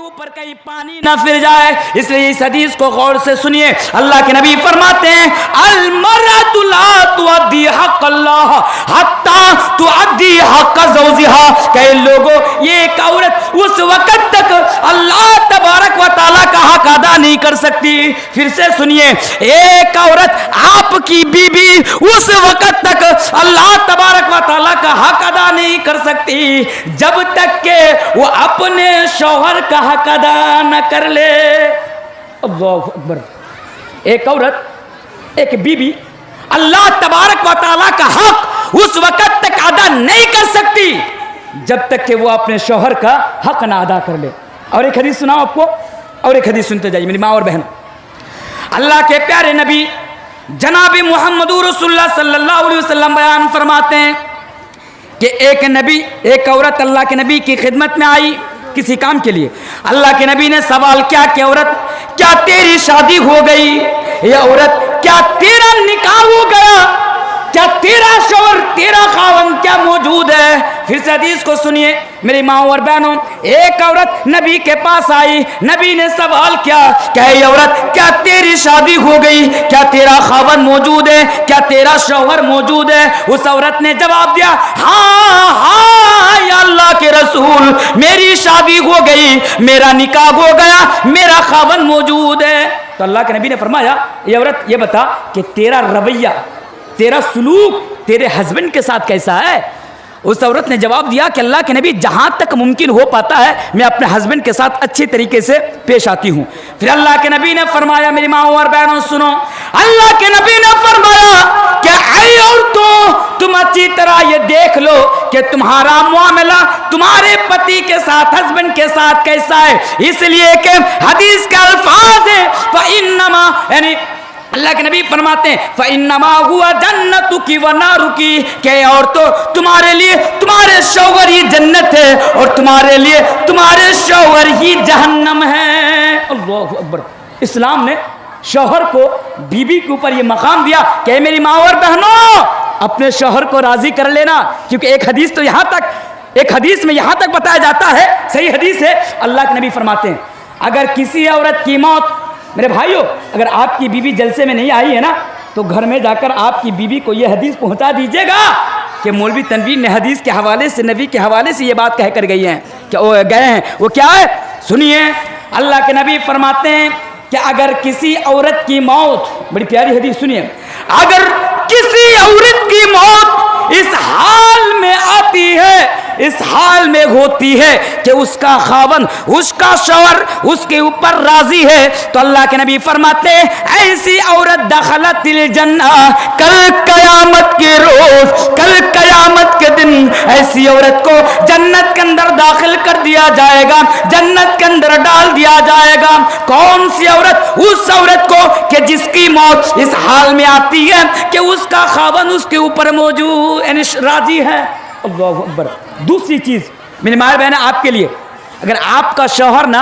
ऊपर कहीं पानी ना फिर जाए, इसलिए इस हदीस को गौर से सुनिए। अल्लाह के नबी फरमाते हैं अल मरअतु ला तुअद्दी हक़ अल्लाह हत्ता तुअद्दी हक़ ज़ौजिहा। कई लोगों, ये एक औरत उस वक्त तक अल्लाह तबारक व तआला का हक अदा नहीं कर सकती। फिर से सुनिए, एक औरत आपकी बीबी उस वक्त तक अल्लाह तबारक व तआला का हक अदा नहीं कर सकती जब तक के वो अपने शौहर का हक अदा न कर ले। अल्लाहु अकबर। एक औरत, एक बीबी अल्लाह तबारक व तआला का हक उस वक्त तक अदा नहीं कर सकती जब तक कि वो अपने शौहर का हक ना अदा कर ले। और एक हदीस सुनाओ आपको, और एक हदीस सुनते जाइए मेरी माँ और बहन। अल्लाह के प्यारे नबी जनाब मुहम्मद रसूलुल्लाह सल्लल्लाहु अलैहि वसल्लम बयान फरमाते हैं कि एक औरत अल्लाह के नबी की खिदमत में आई किसी काम के लिए। अल्लाह के नबी ने सवाल किया कि औरत, क्या तेरी शादी हो गई? या औरत, क्या तेरा निकाह हो गया? क्या तेरा शौहर, तेरा खावन क्या मौजूद है? फिर से हदीस को सुनिए मेरी माँ और बहनों। एक औरत नबी के पास आई, नबी ने सवाल किया, क्या औरत, क्या तेरी शादी हो गई? क्या तेरा खावन मौजूद है? क्या तेरा शौहर मौजूद है? उस औरत ने जवाब दिया, हाँ हाँ या अल्लाह के रसूल, मेरी शादी हो गई, मेरा निकाह हो गया, मेरा खावन मौजूद है। तो अल्लाह के नबी ने फरमाया, ये औरत ये बता कि तेरा रवैया, तेरा सुलूक तेरे हस्बैंड के साथ कैसा है? उस औरत ने जवाब दिया कि अल्लाह के नबी, जहां तक मुमकिन हो पाता है मैं अपने हस्बैंड के साथ अच्छी तरीके से पेश आती हूं। फिर अल्लाह के नबी ने फरमाया, मेरी माँ और बहनों सुनो, अल्लाह के नबी ने फरमाया कि ऐ औरतों, तुम अच्छी तरह ये देख लो कि तुम्हारा मामला तुम्हारे पति के साथ, हस्बैंड के साथ कैसा है। इसलिए कि हदीस के अल्फाज है फ़इन्नमा, यानी अल्लाह के नबी फरमाते हैं फ़इन्नमा हुआ जन्नतुकी व नारुकी, के औरतों तुम्हारे लिए तुम्हारे शौहर ही जन्नत है और तुम्हारे लिए तुम्हारे शौहर ही जहन्नम है। अल्लाहु अकबर। इस्लाम ने शौहर को बीबी के ऊपर ये मकाम दिया कि मेरी माँ और बहनों, अपने शौहर को राजी कर लेना, क्योंकि एक हदीस तो यहाँ तक, एक हदीस में यहाँ तक बताया जाता है, सही हदीस है, अल्लाह के नबी फरमाते हैं अगर किसी औरत की मौत, मेरे भाइयों, अगर आपकी बीवी जलसे में नहीं आई है ना, तो घर में जाकर आपकी बीवी को यह हदीस पहुंचा दीजिएगा कि मौलवी तनवीर ने हदीस के हवाले से, नबी के हवाले से ये बात कह कर गई हैं, क्या वो गए हैं, वो क्या है सुनिए। अल्लाह के नबी फरमाते हैं कि अगर किसी औरत की मौत, बड़ी प्यारी हदीस सुनिए, अगर किसी औरत की मौत इस हाल में आती है, इस हाल में होती है कि उसका खावन, उसका शौहर उसके ऊपर राजी है, तो अल्लाह के नबी फरमाते हैं ऐसी औरत दखलतिल जन्नह, कल कयामत के रोज, कल कयामत के दिन ऐसी औरत को जन्नत के अंदर दाखिल कर दिया जाएगा, जन्नत के अंदर डाल दिया जाएगा। कौन सी औरत? उस औरत को कि जिसकी मौत इस हाल में आती है कि उसका खावन उसके ऊपर मौजूद, यानी राजी है। अल्लाहु अकबर। दूसरी चीज मेरी माँ बहन आपके लिए, अगर आपका शौहर ना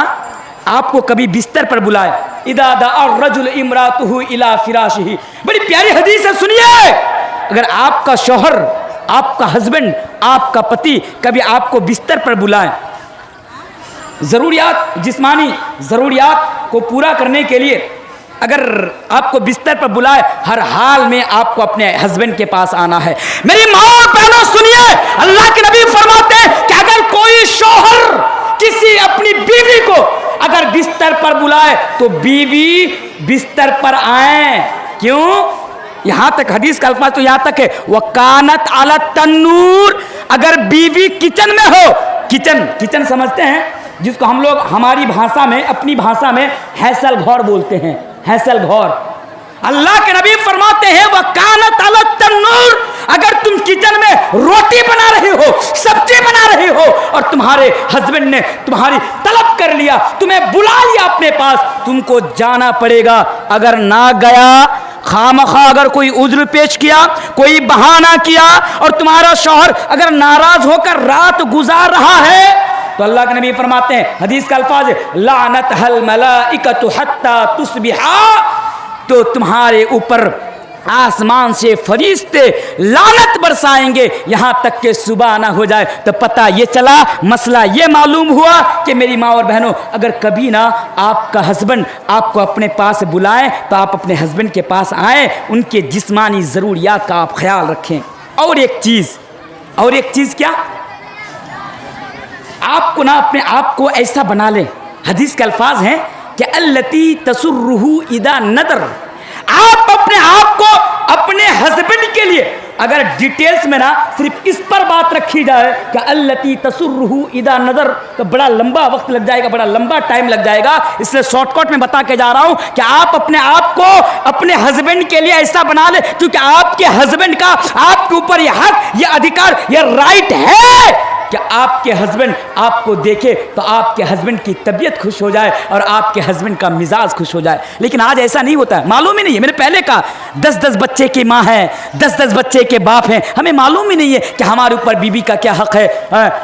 आपको कभी बिस्तर पर बुलाए, इदा दअ रजुल इमरातुहु इला फिराशिही, बड़ी प्यारी हदीस है सुनिए। अगर आपका शौहर, आपका हस्बैंड, आपका पति कभी आपको बिस्तर पर बुलाए, जरूरियात, जिस्मानी जरूरियात को पूरा करने के लिए अगर आपको बिस्तर पर बुलाए, हर हाल में आपको अपने हस्बैंड के पास आना है। मेरी माँ और बहनों सुनिए, अल्लाह के नबी फरमाते हैं कि अगर कोई शौहर किसी अपनी बीवी को अगर बिस्तर पर बुलाए तो बीवी बिस्तर पर आए। क्यों? यहां तक हदीस का अल्फाज तो यहां तक है, वकानत अला तन्नूर, अगर बीवी किचन में हो, किचन समझते हैं जिसको हम लोग हमारी भाषा में, अपनी भाषा में हैसल घौर बोलते हैं, हैसल घौर। अल्लाह के नबी फरमाते हैं वकानत अला तन्नूर, अगर तुम किचन में रोटी बना रहे हो, सब्जी बना रहे हो और तुम्हारे हस्बैंड ने तुम्हारी तलब कर लिया, तुम्हें बुला लिया अपने पास, तुमको जाना पड़ेगा। अगर ना गया, खामखा अगर कोई उज्र पेश किया, कोई बहाना किया और तुम्हारा शौहर अगर नाराज होकर रात गुजार रहा है, तो अल्लाह के नबी फरमाते हैं, हदीस का अल्फाज है लानतहल मलाइकतु हत्ता तुस्बिहा, तो तुम्हारे ऊपर आसमान से फरिश्ते लानत बरसाएंगे यहाँ तक कि सुबह ना हो जाए। तो पता ये चला, मसला ये मालूम हुआ कि मेरी माँ और बहनों, अगर कभी ना आपका हस्बैंड आपको अपने पास बुलाए तो आप अपने हस्बैंड के पास आए, उनके जिस्मानी ज़रूरियात का आप ख्याल रखें। और एक चीज़ क्या, आपको ना अपने आप को ऐसा बना लें, हदीस के अल्फाज हैं कि अल्लती तसुर्रुहु इदा नदर, आप अपने आप को अपने हस्बैंड के लिए, अगर डिटेल्स में ना सिर्फ इस पर बात रखी जाए कि अल्लती तसुर्रुहु इदा नदर, तो बड़ा लंबा वक्त लग जाएगा, बड़ा लंबा टाइम लग जाएगा। इसलिए शॉर्टकट में बता के जा रहा हूं कि आप अपने आप को अपने हस्बैंड के लिए ऐसा बना ले, क्योंकि आपके हस्बैंड का आपके ऊपर यह हक, यह अधिकार, यह राइट है कि आपके हस्बैंड आपको देखे तो आपके हस्बैंड की तबीयत खुश हो जाए और आपके हस्बैंड का मिजाज खुश हो जाए। लेकिन आज ऐसा नहीं होता है, मालूम ही नहीं है। मैंने पहले कहा 10-10 बच्चे की माँ है, 10-10 बच्चे के बाप हैं, हमें मालूम ही नहीं है कि हमारे ऊपर बीबी का क्या हक है,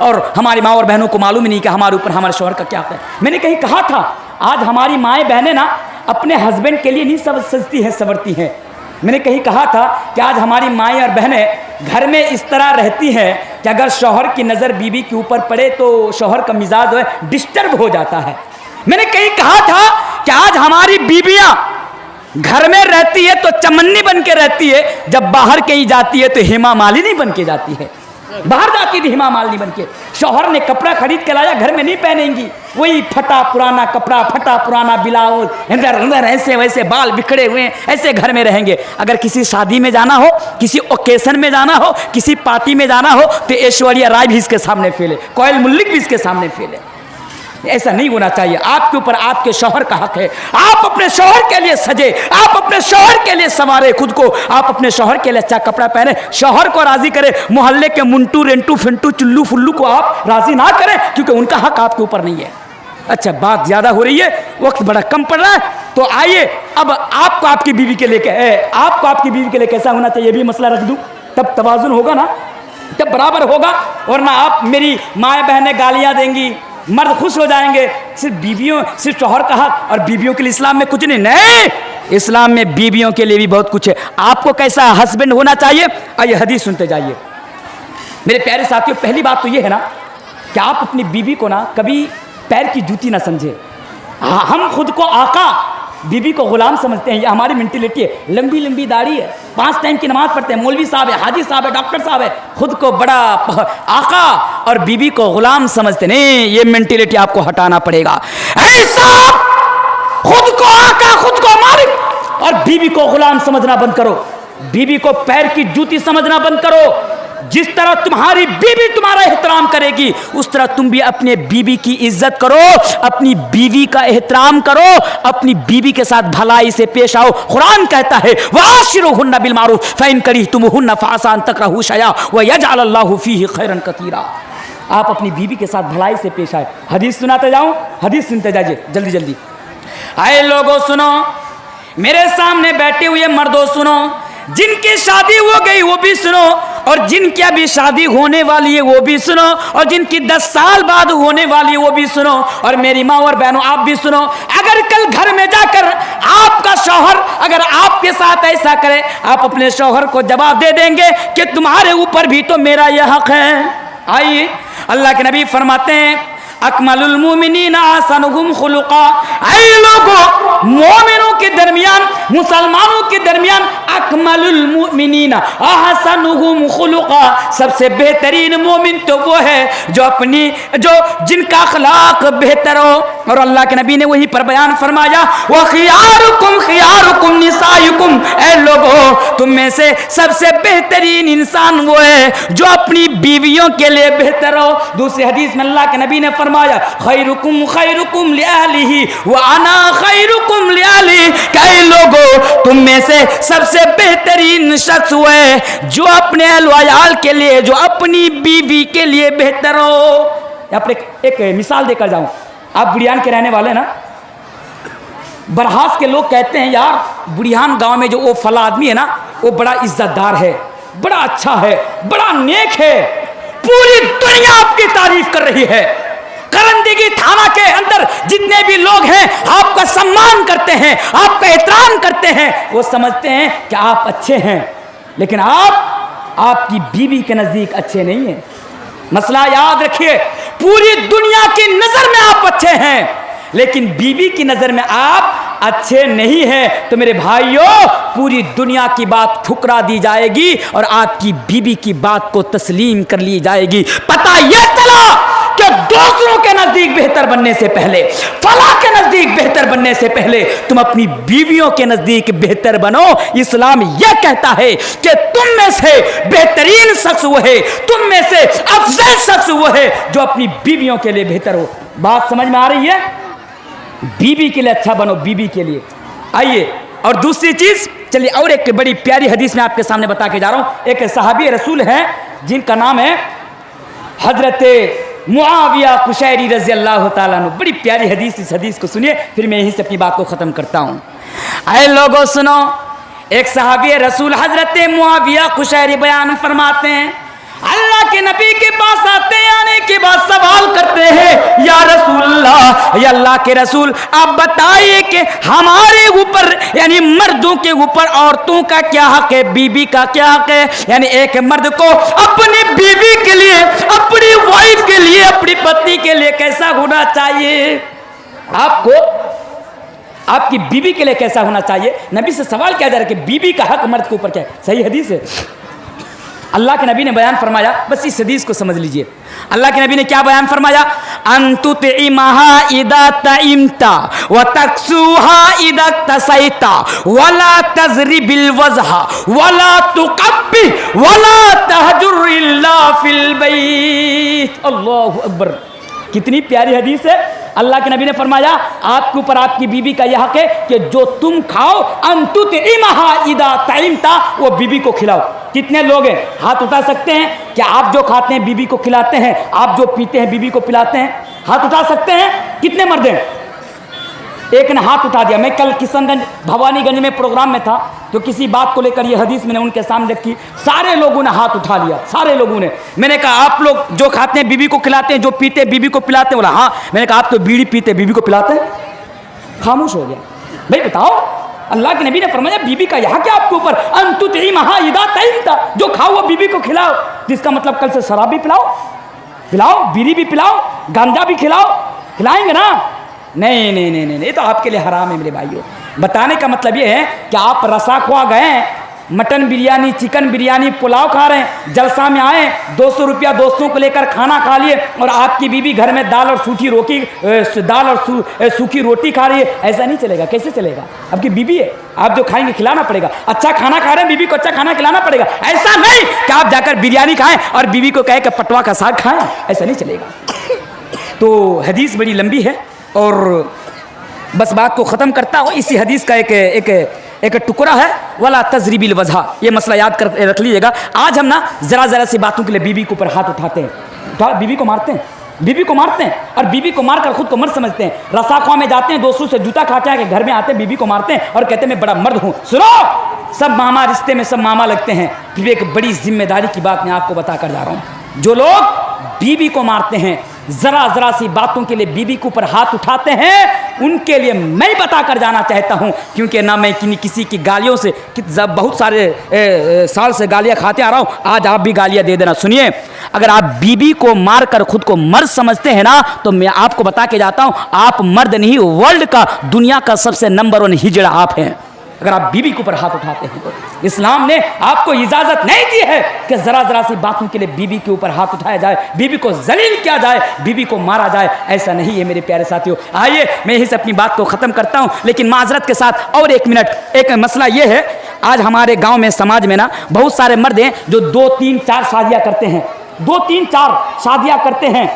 और हमारी माँ और बहनों को मालूम ही नहीं कि हमारे ऊपर हमारे शौहर का क्या हक है। मैंने कहीं कहा था, आज हमारी माएँ बहनें ना अपने हस्बैंड के लिए नहीं सजती हैं, संवरती हैं। मैंने कहीं कहा था कि आज हमारी माएँ और बहनें घर में इस तरह रहती हैं कि अगर शौहर की नज़र बीबी के ऊपर पड़े तो शौहर का मिजाज जो है डिस्टर्ब हो जाता है। मैंने कहीं कहा था कि आज हमारी बीबियां घर में रहती है तो चमन्नी बन के रहती है, जब बाहर कहीं जाती है तो हेमा मालिनी बन के जाती है। बाहर जाती थी हेमा मालिनी बन के, शौहर ने कपड़ा खरीद के लाया, घर में नहीं पहनेंगी, वही फटा पुराना कपड़ा, फटा पुराना ब्लाउज, अंदर अंदर ऐसे वैसे बाल बिखरे हुए ऐसे घर में रहेंगे। अगर किसी शादी में जाना हो, किसी ओकेशन में जाना हो, किसी पार्टी में जाना हो तो ऐश्वर्या राय भी इसके सामने फेले, कोयल मल्लिक भी इसके सामने फेले। ऐसा नहीं होना चाहिए। आपके ऊपर आपके शौहर का हक है, आप अपने शौहर के लिए सजे, आप अपने शौहर के लिए संवारे खुद को, आप अपने शौहर के लिए अच्छा कपड़ा पहने, शौहर को राजी करें। मोहल्ले के मुंटू रेंटू फिंटू चुल्लू फुल्लू को आप राजी ना करें, क्योंकि उनका हक आपके ऊपर नहीं है। अच्छा, बात ज्यादा हो रही है, वक्त बड़ा कम पड़ रहा है, तो आइए अब आपको आपकी बीवी के लिए आपको आपकी बीवी के लिए कैसा होना चाहिए, भी मसला रख दूं, तब तवाजुन होगा ना, तब बराबर होगा। और ना आप मेरी माएँ बहनें गालियां देंगी, मर्द खुश हो जाएंगे। सिर्फ बीवियों, सिर्फ शौहर का हक और बीवियों के लिए इस्लाम में कुछ नहीं, इस्लाम में बीवियों के लिए भी बहुत कुछ है। आपको कैसा हस्बैंड होना चाहिए, आइए हदीस सुनते जाइए मेरे प्यारे साथियों। पहली बात तो ये है ना कि आप अपनी बीवी को ना कभी पैर की जूती ना समझे। हम खुद को आका, बीबी को गुलाम समझते हैं, ये हमारी मेंटेलिटी है। लंबी लंबी दाढ़ी है, 5 टाइम की नमाज पढ़ते हैं, मौलवी साहब है, हाजी साहब है, डॉक्टर साहब है, खुद को बड़ा आका और बीबी को गुलाम समझते नहीं। ये मेंटेलिटी आपको हटाना पड़ेगा। ऐसा खुद को आका, खुद को मालिक और बीबी को गुलाम समझना बंद करो। बीबी को पैर की जूती समझना बंद करो। जिस तरह तुम्हारी बीवी तुम्हारा एहतराम करेगी, उस तरह तुम भी अपने बीवी की इज्जत करो, अपनी बीवी का एहतराम करो, अपनी बीवी के साथ भलाई से पेश आओ। कुरान कहता है वाशिरुहुन्ना बिल मारूफ फइन करिहतुमुहुन्ना फअसा तकरहू शयआ व यजअल अल्लाहु फीहि खैरन कतीरा। आप अपनी बीवी के साथ भलाई से पेश आए। हदीस सुनाते जाऊं, हदीस सुनते जाइए जल्दी जल्दी। आए लोगों सुनो, मेरे सामने बैठे हुए मर्दों सुनो, जिनकी शादी हो गई वो भी सुनो, और जिनकी अभी शादी होने वाली है वो भी सुनो, और जिनकी 10 साल बाद होने वाली है वो भी सुनो, और मेरी माँ और बहनों आप भी सुनो। अगर कल घर में जाकर आपका शौहर अगर आपके साथ ऐसा करे, आप अपने शौहर को जवाब दे देंगे कि तुम्हारे ऊपर भी तो मेरा यह हक है। आइए, अल्लाह के नबी फरमाते हैं अकमलुल मुमिनीना अहसनुहुम खुलुका। ऐ लोगों, मोमिनों के दरमियान, मुसलमानों के दरमियान अकमलुल मुमिनीना अहसनुहुम खुलुका, सबसे बेहतरीन मोमिन तो वो है जो जिनका अखलाक बेहतर हो। और अल्लाह के नबी ने वहीं पर बयान फरमाया व खियारुकुम निसायुकुम। ऐ लोगों, तुम में से सबसे बेहतरीन इंसान वो है जो अपनी बीवियों के लिए बेहतर हो। दूसरी हदीस में अल्लाह के नबी ने फरमाया खैरुकुम लिअहलिही व अना खैरुकुम लिअहली। कई लोगों, तुम में से सबसे बेहतरीन शख्स वो है जो अपने अहल के लिए, जो अपनी बीवी के लिए बेहतर हो। अपने एक मिसाल देकर जाऊं, आप बुढ़ियान के रहने वाले ना, बरहास के लोग कहते हैं यार बुढ़ियान गांव में जो वो फला आदमी है ना, वो बड़ा इज्जतदार है, बड़ा अच्छा है, बड़ा नेक है, पूरी दुनिया आपकी तारीफ कर रही है। करंदगी थाना के अंदर जितने भी लोग हैं आपका सम्मान करते हैं, आपका एहतराम करते हैं, वो समझते हैं कि आप अच्छे हैं, लेकिन आपकी बीवी के नजदीक अच्छे नहीं हैं। मसला याद रखिए, पूरी दुनिया की नजर में आप अच्छे हैं, लेकिन बीवी की नजर में आप अच्छे नहीं हैं। तो मेरे भाइयों, पूरी दुनिया की बात ठुकरा दी जाएगी और आपकी बीवी की बात को तस्लीम कर ली जाएगी। पता यह चला कि दूसरों के नजदीक बेहतर बनने से पहले, फला के नजदीक बेहतर बनने से पहले तुम अपनी बीवियों के नजदीक बेहतर बनो। इस्लाम यह कहता है कि तुम में से बेहतरीन शख्स वो है, तुम में से अफजल शख्स वो है जो अपनी बीवियों के लिए बेहतर हो। बात समझ में आ रही है? बीवी के लिए अच्छा बनो, बीवी के लिए। आइए, और दूसरी चीज, चलिए और एक बड़ी प्यारी हदीस में आपके सामने बता के जा रहा हूं। एक सहाबी रसूल हैं जिनका नाम है हजरत मुआविया कुशैरी रजी अल्लाह ताला अन्हु। बड़ी प्यारी हदीस, इस हदीस को सुनिए, फिर मैं यहीं से अपनी बात को खत्म करता हूं। आए लोगों सुनो, एक सहाबी रसूल हजरत मुआविया कुशैरी बयान फरमाते हैं, अल्लाह के नबी के पास आते हैं, आने के बाद सवाल करते हैं, या रसूलल्लाह, या अल्लाह के रसूल, आप बताइए कि हमारे ऊपर यानी मर्दों के ऊपर औरतों का क्या हक है, बीबी का क्या हक है? यानी एक मर्द को अपनी बीवी के लिए, अपनी वाइफ के लिए, अपनी पत्नी के लिए कैसा होना चाहिए? आपको आपकी बीवी के लिए कैसा होना चाहिए? नबी से सवाल किया जा रहा है कि बीवी का हक मर्द के ऊपर क्या है। सही हदीस है, अल्लाह के नबी ने बयान फरमाया। बस इस हदीस को समझ लीजिए, अल्लाह के नबी ने क्या बयान फरमाया? अंतुतिमहा इदा तइमता व तक्सुहा इदा तसैता वला तजरिबिल वजहा वला तुकब्बि वला तहजुर इल्ला फिल बैत। अल्लाहु अकबर, कितनी प्यारी हदीस है। अल्लाह के नबी ने फरमाया, आपके ऊपर आपकी बीवी का यह हक है कि जो तुम खाओ, अंतुतिमहा इदा तइमता, वो बीवी को खिलाओ। कितने लोग हैं हाथ उठा सकते हैं? क्या आप जो खाते हैं बीवी को खिलाते हैं? आप जो पीते हैं बीवी को पिलाते हैं? हाथ उठा सकते हैं? कितने मर्द हैं? एक ने हाथ उठा दिया। मैं कल किशनगंज भवानीगंज में प्रोग्राम में था, तो किसी बात को लेकर ये हदीस मैंने उनके सामने रखी, सारे लोगों ने हाथ उठा लिया, सारे लोगों ने। मैंने कहा, आप लोग जो खाते हैं बीवी को खिलाते हैं, जो पीते हैं बीवी को पिलाते हैं? बोला हाँ। मैंने कहा, आप तो बीड़ी पीते बीवी को पिलाते हैं? खामोश हो गया। भाई बताओ, अल्लाह के नबी ने फरमाया बीवी का यहाँ क्या आपके ऊपर? अंतुतिमहा इदा तइमता, जो खाओ वो बीवी को खिलाओ। जिसका मतलब कल से शराब भी पिलाओ, बीड़ी भी पिलाओ, गांजा भी खिलाएंगे ना? नहीं नहीं नहीं नहीं, ये तो आपके लिए हराम है मेरे भाइयों। बताने का मतलब ये है कि आप रसा खुआ गए, मटन बिरयानी, चिकन बिरयानी, पुलाव खा रहे हैं, जलसा में आए, 200 रुपया दोस्तों को लेकर खाना खा लिए, और आपकी बीवी घर में दाल और सूखी रोटी खा रही है। ऐसा नहीं चलेगा। कैसे चलेगा? आपकी बीवी है, आप जो खाएंगे खिलाना पड़ेगा। अच्छा खाना खा रहे हैं, बीवी को अच्छा खाना खिलाना पड़ेगा। ऐसा नहीं कि आप जाकर बिरयानी खाएं और बीवी को कहे कि पटवा का साग खाएं, ऐसा नहीं चलेगा। तो हदीस बड़ी लंबी है और बस बात को ख़त्म करता हूँ। इसी हदीस का एक टुकड़ा है, वाला तजरीबिल वजहा। ये मसला याद कर रख लीजिएगा। आज हम ना ज़रा सी बातों के लिए बीवी के ऊपर हाथ उठाते हैं, बीवी को मारते हैं और बीवी को मारकर खुद को मर्द समझते हैं। रसाख्वा में जाते हैं, दोस्तों से जूता खाते हैं, घर में आते हैं, बीवी को मारते हैं और कहते हैं मैं बड़ा मर्द हूँ। सुनो, सब मामा, रिश्ते में सब मामा लगते हैं। फिर एक बड़ी जिम्मेदारी की बात मैं आपको बता कर जा रहा हूँ। जो लोग बीवी को मारते हैं, जरा सी बातों के लिए बीवी के ऊपर हाथ उठाते हैं, उनके लिए मैं बता कर जाना चाहता हूं, क्योंकि ना मैं किसी की गालियों से बहुत सारे साल से गालियां खाते आ रहा हूं। आज आप भी गालियां दे देना। सुनिए, अगर आप बीवी को मारकर खुद को मर्द समझते हैं ना, तो मैं आपको बता के जाता हूं, आप मर्द नहीं, वर्ल्ड का, दुनिया का सबसे नंबर 1 हिजड़ा आप हैं। अगर आप बीवी के ऊपर हाथ उठाते हैं तो इस्लाम ने आपको इजाजत नहीं दी है कि जरा सी बातों के लिए बीवी के ऊपर हाथ उठाया जाए, बीवी को जलील किया जाए, बीवी को मारा जाए। ऐसा नहीं है मेरे प्यारे साथियों। आइए मैं यहीं से अपनी बात को ख़त्म करता हूं, लेकिन माजरत के साथ और 1 मिनट। एक मसला ये है, आज हमारे गाँव में, समाज में ना बहुत सारे मर्द हैं जो 2, 3, 4 शादियाँ करते हैं, 2, 3, 4 शादियाँ करते हैं।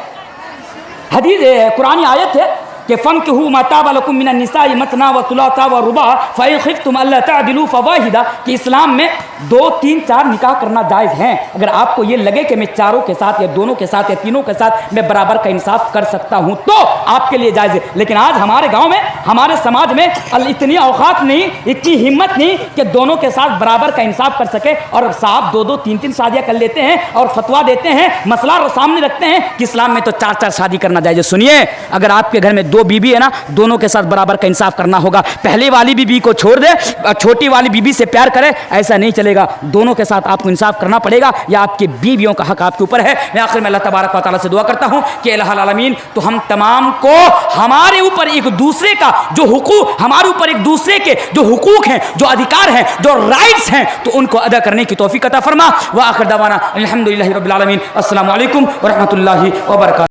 हदीस कुरानी आयत है, कि फनकिहू मा ताबा लकुम मिनन निसाई मतना व सुलासा व रुबा फ़इन खिफ्तुम अल्ला तअदिलू फ़वाहिदा, कि इस्लाम में 2, 3, 4 निकाह करना जायज़ है। अगर आपको ये लगे कि मैं चारों के साथ या दोनों के साथ या तीनों के साथ मैं बराबर का इंसाफ कर सकता हूँ तो आपके लिए जायज़ है। लेकिन आज हमारे गाँव में, हमारे समाज में इतनी औकात नहीं, इतनी हिम्मत नहीं कि दोनों के साथ बराबर का इंसाफ कर सके, और साहब 2, 2, 3, 3 शादियाँ कर लेते हैं और फतवा देते हैं, मसला सामने रखते हैं कि इस्लाम में तो 4, 4 शादी करना जायज़। सुनिए, अगर आपके घर में 2 बीबी है ना, दोनों के साथ बराबर का इंसाफ करना होगा। पहले वाली बीबी को छोड़ दे, छोटी वाली बीबी से प्यार करे, ऐसा नहीं चलेगा। दोनों के साथ आपको इंसाफ करना पड़ेगा, या आपकी बीवियों का हक आपके ऊपर है। मैं आखिर में अल्लाह तबारक व तआला से दुआ करता हूँ कि इलाहुल आलमीन तो हम तमाम को हमारे ऊपर एक दूसरे का जो हुकूक, हमारे ऊपर एक दूसरे के जो हुकूक हैं, जो अधिकार हैं, जो राइट्स हैं, तो उनको अदा करने की तौफीक अता फरमा। व आखिर दवाना अल्हम्दुलिल्लाहि रब्बिल आलमीन। अस्सलामु अलैकुम व रहमतुल्लाहि व बरकातहू।